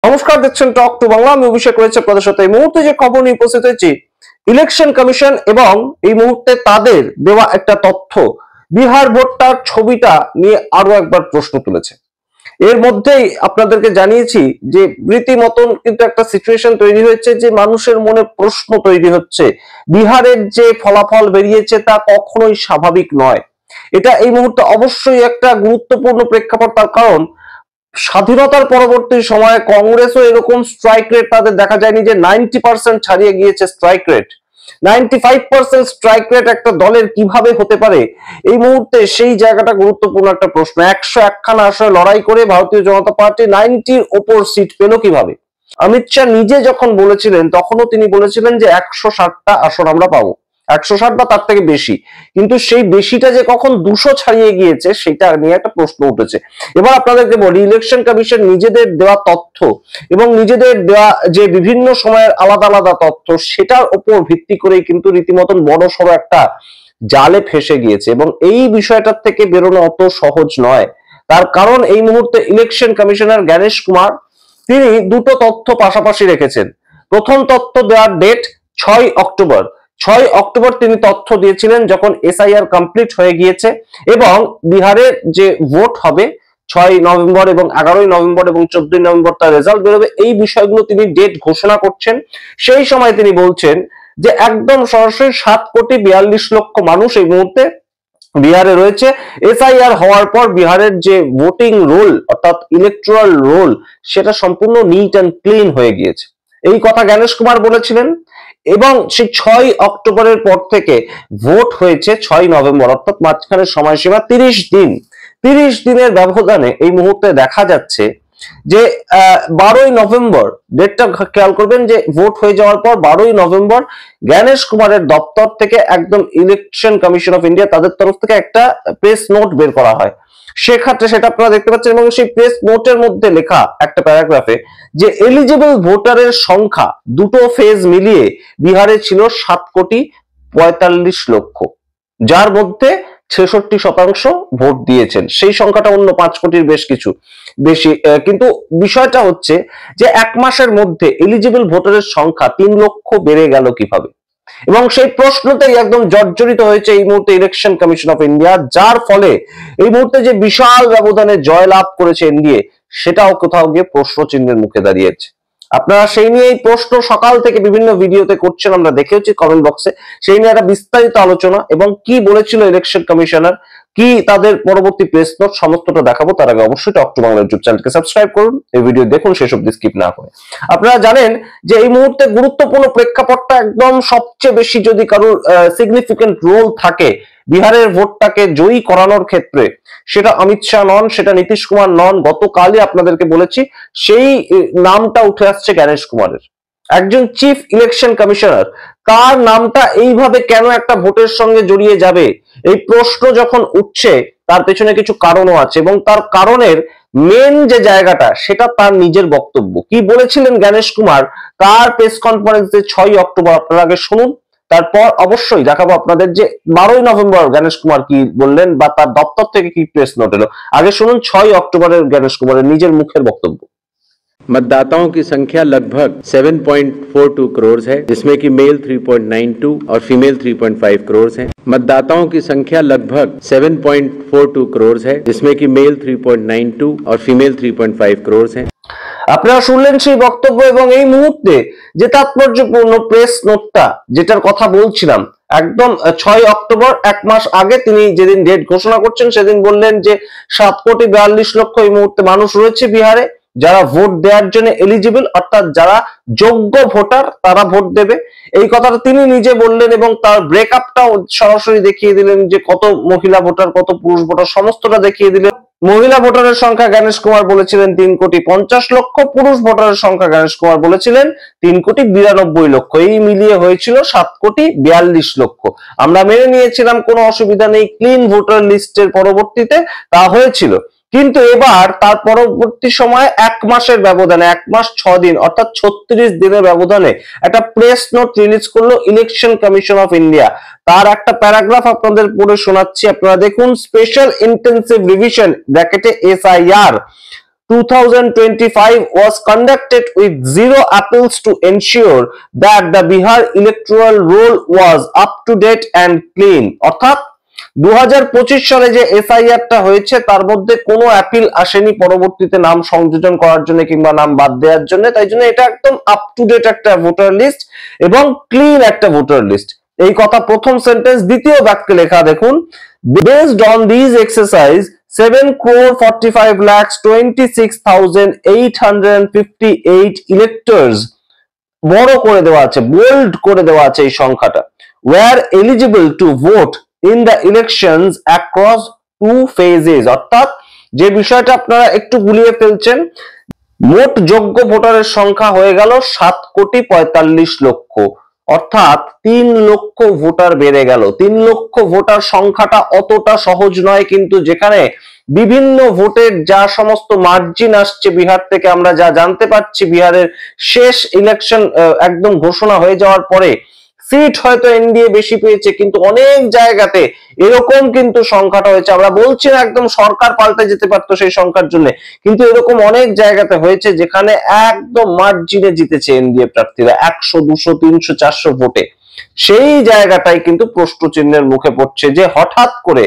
নমস্কার, দেখছেন talk to Bangla. আমি অভিষেক রয়েছে আপনাদের সাথে। এই মুহূর্তে যে খবর নিয়ে উপস্থিত হয়েছি, ইলেকশন কমিশন এবং এই মুহূর্তে তাদের দেওয়া একটা তথ্য বিহার ভোটটার ছবিটা নিয়ে আরো একবার প্রশ্ন তুলেছে। এর মধ্যেই আপনাদেরকে জানিয়েছি যে রীতিমতন কিন্তু একটা সিচুয়েশন তৈরি হয়েছে, যে মানুষের মনে প্রশ্ন তৈরি হচ্ছে বিহারের যে ফলাফল বেরিয়েছে তা কখনোই স্বাভাবিক নয়। এটা এই মুহূর্তে অবশ্যই একটা গুরুত্বপূর্ণ প্রেক্ষাপট, তার কারণ স্বাধীনতার পরবর্তী সময়ে কংগ্রেসও এরকম স্ট্রাইক রেট তাদের দেখা যায়নি, যে 90% ছাড়িয়ে গিয়েছে স্ট্রাইক রেট। 95% স্ট্রাইক রেট একটা দলের কিভাবে হতে পারে এই মুহূর্তে, সেই জায়গাটা গুরুত্বপূর্ণ একটা প্রশ্ন। 101খানা আসনে লড়াই করে ভারতীয় জনতা পার্টি 90-র ওপর সিট পেল কিভাবে? অমিত শাহ নিজে যখন বলেছিলেন তখনও তিনি বলেছিলেন যে 160টা আসন আমরা পাবো, 160 বা তার থেকে বেশি, কিন্তু সেই বেশিটা যে কখন 200 ছাড়িয়ে গিয়েছে সেটা নিয়ে একটা প্রশ্ন উঠেছে। এবার আপনাদেরকে বলি, ইলেকশন কমিশন নিজেদের দেওয়া তথ্য এবং নিজেদের দেওয়া যে বিভিন্ন সময়ের আলাদা আলাদা তথ্য, সেটার উপর ভিত্তি করেই কিন্তু রীতিমতন বড় সড়ো একটা জালে ফেসে গিয়েছে, এবং এই বিষয়টার থেকে বেরোনো অত সহজ নয়। তার কারণ এই মুহূর্তে ইলেকশন কমিশনার জ্ঞানেশ কুমার তিনি দুটো তথ্য পাশাপাশি রেখেছেন। প্রথম তথ্য দেওয়ার ডেট 6 অক্টোবর। 6 অক্টোবর তিনি তথ্য দিয়েছিলেন যখন এসআইআর কমপ্লিট হয়ে গিয়েছে এবং বিহারের যে ভোট হবে 6 নভেম্বর এবং 11 নভেম্বর এবং 14 নভেম্বর তার রেজাল্ট বেরোবে, এই বিষয়গুলো তিনি ডেট ঘোষণা করছেন। সেই সময় তিনি বলছেন যে একদম সরাসরি 7,42,00,000 মানুষ এই মুহূর্তে বিহারে রয়েছে। এসআইআর হওয়ার পর বিহারের যে ভোটিং রোল অর্থাৎ ইলেকট্রাল রোল, সেটা সম্পূর্ণ নিট অ্যান্ড ক্লিন হয়ে গিয়েছে। এই কথা জ্ঞানেশ কুমার বলেছিলেন, এবং সেই 6 অক্টোবরের পর থেকে ভোট হয়েছে 6 নভেম্বর, অর্থাৎ মাঝখানের সময়সীমা 30 দিন। 30 দিনের ব্যবধানে এই মুহূর্তে দেখা যাচ্ছে যে 12 নভেম্বর ডেটটা খেয়াল করবেন, যে ভোট হয়ে যাওয়ার পর 12 নভেম্বর জ্ঞানেশ কুমারের দপ্তর থেকে একদম ইলেকশন কমিশন অফ ইন্ডিয়া তাদের তরফ থেকে একটা প্রেস নোট বের করা হয়। সেক্ষেত্রে সেটা আপনারা দেখতে পাচ্ছেন, এবং সেই প্রেস নোটের মধ্যে লেখা একটা প্যারাগ্রাফে যে এলিজিবল ভোটারের সংখ্যা দুটো ফেজ মিলিয়ে বিহারে ছিল 7,45,00,000, যার মধ্যে 66% ভোট দিয়েছেন। সেই সংখ্যাটা অন্য 5 কোটির বেশ কিছু বেশি। কিন্তু বিষয়টা হচ্ছে যে এক মাসের মধ্যে এলিজিবল ভোটারের সংখ্যা 3 লক্ষ বেড়ে গেল কিভাবে, এবং সেই প্রশ্নতেই একদম জর্জরিত হয়েছে এই মুহূর্তে ইলেকশন কমিশন অফ ইন্ডিয়া, যার ফলে এই মুহূর্তে যে বিশাল ব্যবধানে জয়লাভ করেছে এনডিএ, সেটাও কোথাও গিয়ে প্রশ্ন চিহ্নের মুখে দাঁড়িয়েছে। আপনারা সেই নিয়ে এই প্রশ্ন সকাল থেকে বিভিন্ন ভিডিওতে করছেন, আমরা দেখেওছি কমেন্ট বক্সে। সেই নিয়ে একটা বিস্তারিত আলোচনা এবং কি বলেছিল ইলেকশন কমিশনার, কি তাদের পরবর্তী প্রেস নোট, সমস্তটা দেখাবো। তার আগে অবশ্যই টক টু বাংলা ইউটিউব চ্যানেলকে সাবস্ক্রাইব করুন, এই ভিডিও দেখুন শেষ অবধি স্কিপ না করে। আপনারা জানেন যে এই মুহূর্তে গুরুত্বপূর্ণ প্রেক্ষাপটটা একদম সবচেয়ে বেশি যদি কারোর সিগনিফিকেন্ট রোল থাকে বিহারের ভোটটাকে জয়ী করানোর ক্ষেত্রে, সেটা অমিত শাহ নন, সেটা নীতিশ কুমার নন। গতকালই আপনাদেরকে বলেছি সেই নামটা উঠে আসছে জ্ঞানেশ কুমারের, একজন চিফ ইলেকশন কমিশনার। তার নামটা এইভাবে কেন একটা ভোটের সঙ্গে জড়িয়ে যাবে, এই প্রশ্ন যখন উঠছে তার পেছনে কিছু কারণও আছে, এবং তার কারণের মেন যে জায়গাটা সেটা তার নিজের বক্তব্য। কি বলেছিলেন জ্ঞানেশ কুমার তার প্রেস কনফারেন্সে 6 অক্টোবর, আপনারা আগে শুনুন, তারপর অবশ্যই দেখাবো আপনাদের যে 12 নভেম্বর জ্ঞানেশ কুমার কি বললেন বা তার দপ্তর থেকে কি প্রেস নোট এলো। আগে শুনুন 6 অক্টোবরের জ্ঞানেশ কুমারের নিজের মুখের বক্তব্য। मतदाताओं की संख्या लगभग 7.42 करोड़ है, जिसमें कि मेल 3.92 और फीमेल 3.5 करोड़ हैं। मतदाताओं की संख्या लगभग 7.42 करोड़ है, जिसमें कि मेल 3.92 और फीमेल 3.5 करोड़ हैं। আপনারা শুনলেন সেই বক্তব্য, এবং এই মুহূর্তে যে তাৎপর্যপূর্ণ প্রেস নোটটা যেটার কথা বলছিলাম, একদম 6 অক্টোবর, এক মাস আগে তিনি যেদিন ডেট ঘোষণা করছেন সেদিন বললেন যে 7,42,00,000 এই মুহূর্তে মানুষ রয়েছে বিহারে যারা ভোট দেওয়ার জন্য এলিজিবল, অর্থাৎ যারা যোগ্য ভোটার তারা ভোট দেবে। এই কথাটা তিনি নিজে বললেন, এবং তার ব্রেকআপটাও সরাসরি দেখিয়ে দিলেন যে কত মহিলা ভোটার কত পুরুষ ভোটার সমস্তটা দেখিয়ে দিলেন। মহিলা ভোটারের সংখ্যা জ্ঞানেশ কুমার বলেছিলেন 3,50,00,000, পুরুষ ভোটারের সংখ্যা জ্ঞানেশ কুমার বলেছিলেন 3,92,00,000। এই মিলিয়ে হয়েছিল 7,42,00,000। আমরা মেনে নিয়েছিলাম কোনো অসুবিধা নেই, ক্লিন ভোটার লিস্টের পরবর্তীতে তা হয়েছিল। কিন্তু এবার তার পরবর্তী সময়ে এক মাসের ব্যবধানে, 1 মাস 6 দিন অর্থাৎ 36 দিনের ব্যবধানে একটা প্রেস নোট রিলিজ করলো ইলেকশন কমিশন অফ ইন্ডিয়া। তার একটা প্যারাগ্রাফ আপনাদের পড়ে শোনাচ্ছি, আপনারা দেখুন। স্পেশাল ইন্টেন্সিভ রিভিশন ব্র্যাকেটে SIR 2025 was conducted with zero appeals to ensure that the Bihar electoral roll was up to date and clean. অর্থাৎ 2025 সালে যে এসআইআরটা হয়েছে তার মধ্যে কোনো অ্যাপিল আসেনি পরবর্তীতে নাম সংযোজন করার জন্য কিংবা নাম বাদ দেওয়ার জন্য, তাই জন্য এটা একদম আপ টু ডেট একটা ভোটার লিস্ট এবং ক্লিন একটা ভোটার লিস্ট। এই কথা প্রথম সেন্টেন্স। দ্বিতীয় বাক্যে লেখা দেখুন, based on these exercise 7,45,26,858 electors, বড় করে দেওয়া আছে, বোল্ড করে দেওয়া আছে এই সংখ্যাটা, were eligible to vote in the elections across two phases। অর্থাৎ যে বিষয়টা আপনারা একটু গুলিয়ে ফেলছেন, মোট যোগ্য ভোটারের সংখ্যা হয়ে গেল 7,45,00,000, অর্থাৎ 3 লক্ষ ভোটার বেড়ে গেল। 3 লক্ষ ভোটার সংখ্যাটা অতটা সহজ নয়, কিন্তু যেখানে বিভিন্ন ভোটের যা সমস্ত মার্জিন আসছে বিহার থেকে, আমরা যা জানতে পারছি বিহারের শেষ ইলেকশন একদম ঘোষণা হয়ে যাওয়ার পরে সিট হয়তো এনডিএ বেশি পেয়েছে, কিন্তু অনেক জায়গাতে এরকম কিন্তু সংখ্যাটা হয়েছে, আমরা বলছি না একদম সরকার পাল্টে যেতে পারতো সেই সংখ্যার জন্য, কিন্তু এরকম অনেক জায়গাতে হয়েছে যেখানে একদম মার্জিনে জিতেছে এনডিএ প্রার্থীরা 100, 200, 300, 400 ভোটে। সেই জায়গাটাই কিন্তু প্রশ্ন চিহ্নের মুখে পড়ছে যে হঠাৎ করে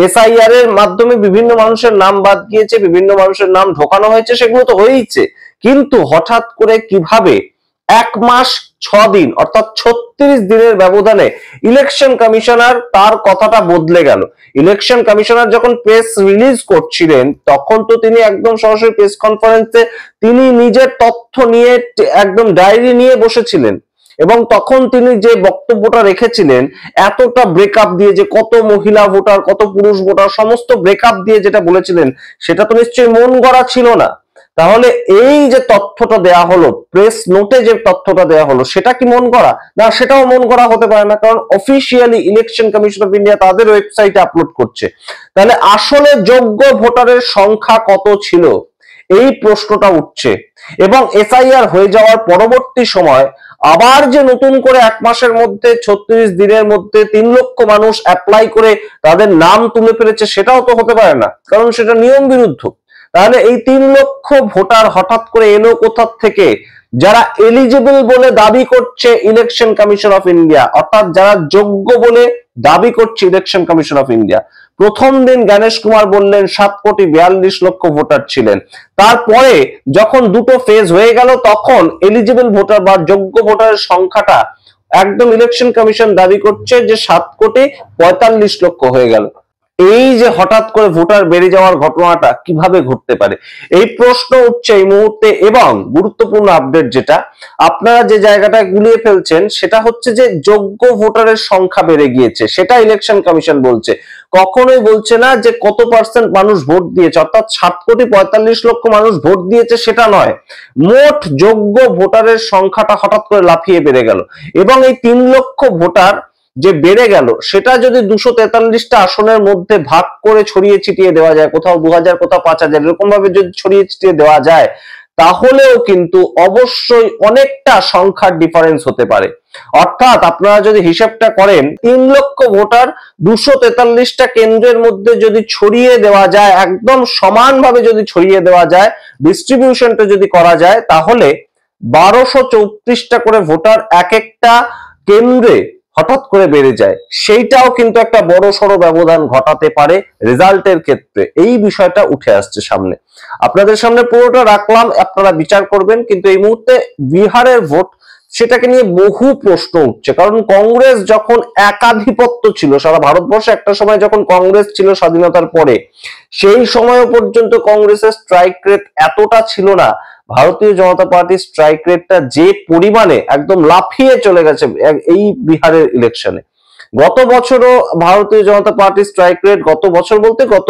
এসআইআর এর মাধ্যমে বিভিন্ন মানুষের নাম বাদ গিয়েছে, বিভিন্ন মানুষের নাম ঢোকানো হয়েছে, সেগুলো তো হয়েইছে, কিন্তু হঠাৎ করে কিভাবে 1 মাস 6 দিন অর্থাৎ 36 দিনের ব্যবধানে ইলেকশন কমিশনার তার কথাটা বদলে গেল। ইলেকশন কমিশনার যখন প্রেস রিলিজ করছিলেন তখন তো তিনি একদম সরাসরি প্রেস কনফারেন্সে তিনি নিজের তথ্য নিয়ে একদম ডায়েরি নিয়ে বসেছিলেন, এবং তখন তিনি যে বক্তব্যটা রেখেছিলেন এতটা ব্রেকআপ দিয়ে, যে কত মহিলা ভোটার কত পুরুষ ভোটার সমস্ত ব্রেকআপ দিয়ে যেটা বলেছিলেন, সেটা তো নিশ্চয়ই মন গড়া ছিল না। তাহলে এই যে তথ্যটা দেয়া হলো, প্রেস নোটে যে তথ্যটা দেয়া হলো, সেটা কি মন গড়া? না, সেটাও মন গড়া হতে পারে না, কারণ officially election commission of India তাদের ওয়েবসাইটে আপলোড করছে। তাহলে আসলে যোগ্য ভোটারের সংখ্যা কত ছিল এই প্রশ্নটা উঠছে, এবং এসআইআর হয়ে যাওয়ার পরবর্তী সময় আবার যে নতুন করে 1 মাসের মধ্যে 36 দিনের মধ্যে 3 লক্ষ মানুষ অ্যাপ্লাই করে তাদের নাম তুলে ফেলেছে, সেটাও তো হতে পারে না, কারণ সেটা নিয়ম বিরুদ্ধ। তাহলে এই 3 লক্ষ ভোটার হঠাৎ করে এলো কোথা থেকে, যারা এলিজিবল বলে দাবি করছে ইলেকশন কমিশন অফ ইন্ডিয়া, অর্থাৎ যারা যোগ্য বলে দাবি করছে ইলেকশন কমিশন অফ ইন্ডিয়া। প্রথম দিন গণেশ কুমার বললেন 7,42,00,000 ভোটার ছিলেন, তারপরে যখন দুটো ফেজ হয়ে গেল তখন এলিজিবল ভোটার বা যোগ্য ভোটারের সংখ্যাটা একদম ইলেকশন কমিশন দাবি করছে যে 7,45,00,000 হয়ে গেল। এই যে হঠাৎ করে ভোটার বেড়ে যাওয়ার ঘটনাটা কিভাবে ঘটতে পারে, এই প্রশ্ন উঠছে এই মুহূর্তে। এবং গুরুত্বপূর্ণ আপডেট যেটা আপনারা যে জায়গাটা গুলিয়ে ফেলছেন, সেটা হচ্ছে যে যোগ্য ভোটারের সংখ্যা বেড়ে গিয়েছে, সেটা ইলেকশন কমিশন বলছে, কখনোই বলছে না যে কত পার্সেন্ট মানুষ ভোট দিয়েছে, অর্থাৎ 7,45,00,000 মানুষ ভোট দিয়েছে সেটা নয়, মোট যোগ্য ভোটারের সংখ্যাটা হঠাৎ করে লাফিয়ে বেড়ে গেল। এবং এই 3 লক্ষ ভোটার যে বেড়ে গেল, সেটা যদি 243টা আসনের মধ্যে ভাগ করে ছড়িয়ে ছিটিয়ে দেওয়া যায়, কোথাও 2000 কোথাও 5000 এরকম ভাবে যদি ছড়িয়ে ছিটিয়ে দেওয়া যায়, তাহলেও কিন্তু অবশ্যই অনেকটা সংখ্যার ডিফারেন্স হতে পারে। অর্থাৎ আপনারা যদি হিসাবটা করেন, 3 লক্ষ ভোটার 243টা কেন্দ্রের মধ্যে যদি ছড়িয়ে দেওয়া যায়, একদম সমানভাবে যদি ছড়িয়ে দেওয়া যায়, ডিস্ট্রিবিউশনটা যদি করা যায়, তাহলে 1234টা করে ভোটার এক একটা কেন্দ্রে হঠাৎ করে বেড়ে যায়। সেইটাও কিন্তু একটা বড় সড়ো ব্যবধান ঘটাতে পারে রেজাল্টের ক্ষেত্রে। এই বিষয়টা উঠে আসছে সামনে, আপনাদের সামনে পুরোটা রাখলাম, আপনারা বিচার করবেন। কিন্তু এই মুহূর্তে বিহারের ভোট, সেটাকে নিয়ে বহু প্রশ্ন উঠছে, কারণ কংগ্রেস যখন একাধিপত্য ছিল সারা ভারতবর্ষে, একটা সময় যখন কংগ্রেস ছিল স্বাধীনতার পরে, সেই সময় পর্যন্ত কংগ্রেসের স্ট্রাইক রেট এতটা ছিল না। ভারতীয় জনতা পার্টির স্ট্রাইক রেটটা যে পরিমাণে একদম লাফিয়ে চলে গেছে এই বিহারের ইলেকশনে। গত বছরও ভারতীয় জনতা পার্টির স্ট্রাইক রেট, গত বছর বলতে গত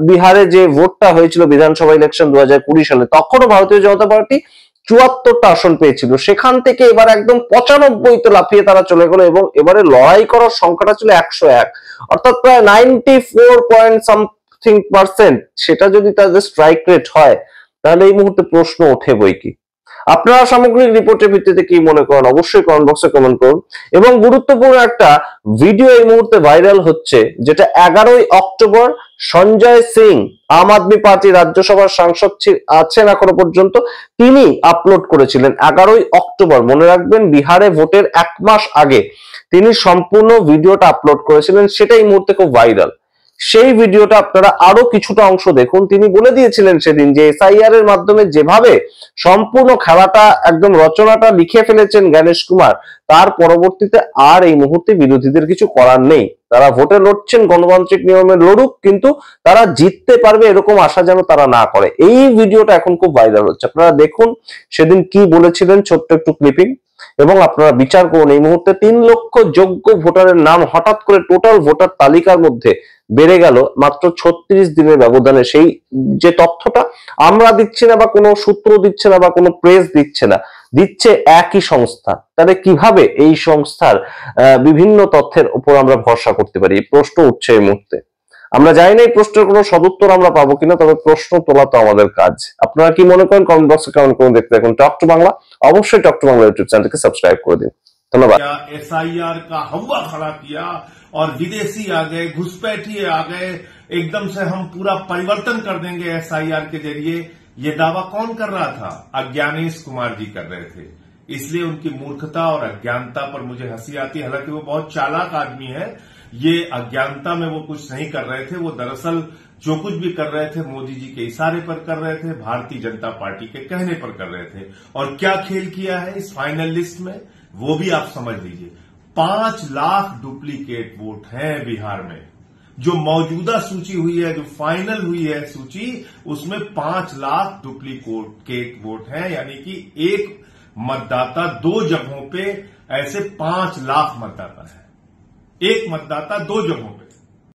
বিহারে যে ভোটটা হয়েছিল বিধানসভা ইলেকশন 2020 সালে, তখনও ভারতীয় জনতা পার্টি 74টা আসন পেয়েছিল, সেখান থেকে এবার একদম 95তে লাফিয়ে তারা চলে গেল, এবং এবারে লড়াই করার সংখ্যাটা ছিল 101, অর্থাৎ প্রায় 94.something%। সেটা যদি তাদের স্ট্রাইক রেট হয়, তাহলে এই মুহূর্তে প্রশ্ন ওঠে বই কি, আপনারা সামগ্রিক রিপোর্টের ভিত্তিতে কি মনে করেন অবশ্যই কমেন্ট বক্সে কমেন্ট করুন। এবং গুরুত্বপূর্ণ একটা ভিডিও এই মুহূর্তে ভাইরাল হচ্ছে, যেটা 11ই অক্টোবর সঞ্জয় সিং, আম আদমি পার্টি রাজ্যসভার সাংসদ আছেন এখনো পর্যন্ত, তিনি আপলোড করেছিলেন 11ই অক্টোবর। মনে রাখবেন, বিহারে ভোটের 1 মাস আগে তিনি সম্পূর্ণ ভিডিওটা আপলোড করেছিলেন, সেটা এই মুহূর্তে খুব ভাইরাল। সেই ভিডিওটা আপনারা আরো কিছুটা অংশ দেখুন। তিনি বলে দিয়েছিলেন সেদিন যে এসআইআর এর মাধ্যমে যেভাবে সম্পূর্ণ খেলাটা একদম রচনাটা লিখে ফেলেছেন জ্ঞানেশ কুমার, তার পরবর্তীতে আর এই মুহূর্তে বিরোধীদের কিছু করার নেই। তারা ভোটে লড়ছেন, গণতান্ত্রিক নিয়মে লড়ুক, কিন্তু তারা জিততে পারবে এরকম আশা যেন তারা না করে। এই ভিডিওটা এখন খুব ভাইরাল হচ্ছে, আপনারা দেখুন সেদিন কি বলেছিলেন, ছোট্ট একটু ক্লিপিং, এবং আপনারা বিচার করুন। এই মুহূর্তে 3 লক্ষ যোগ্য ভোটারের নাম হঠাৎ করে টোটাল ভোটার তালিকার মধ্যে বেড়ে গেল মাত্র 36 দিনের ব্যবধানে। সেই যে তথ্যটা আমরা দিচ্ছি না, বা কোনো সূত্র দিচ্ছে না, বা কোনো প্রেস দিচ্ছে না, দিচ্ছে একই সংস্থা। তাহলে কিভাবে এই সংস্থার বিভিন্ন তথ্যের উপর আমরা ভরসা করতে পারি? এই প্রশ্ন উঠছে এই মুহূর্তে। আমরা জানি না এই প্রশ্নের কোনো সদুত্তর আমরা পাবো কিনা, তবে প্রশ্ন তোলা তো আমাদের কাজ। আপনারা কি মনে করেন কমেন্ট বক্সে কমেন্ট করুন। দেখতে দেখুন টক টু বাংলা, অবশ্যই টক টু বাংলা ইউটিউব চ্যানেলকে সাবস্ক্রাইব করে দিন। ধন্যবাদ। एसआईआर का हवा खड़ा किया और विदेशी आ गए, घुसपैठिए आ गए, एकदम से हम पूरा परिवर्तन कर देंगे एसआईआर के जरिए। ये दावा कौन कर रहा था? अज्ञानेश कुमार जी कर रहे थे। इसलिए उनकी मूर्खता और अज्ञानता पर मुझे हंसी आती है। हालांकि वो बहुत चालाक आदमी है, ये अज्ञानता में वो कुछ नहीं कर रहे थे। वो दरअसल जो कुछ भी कर रहे थे मोदी जी के इशारे पर कर रहे थे, भारतीय जनता पार्टी के कहने पर कर रहे थे। और क्या खेल किया है इस फाइनल लिस्ट में, वो भी आप समझ लीजिए। 5 लाख डुप्लीकेट वोट हैं बिहार में। जो मौजूदा सूची हुई है, जो फाइनल हुई है सूची, उसमें 5 लाख डुप्लीकेट वोट हैं। यानी कि एक मतदाता 2 जगहों पे ऐसे 5 लाख मतदाता है। एक मतदाता 2 जगहों पे।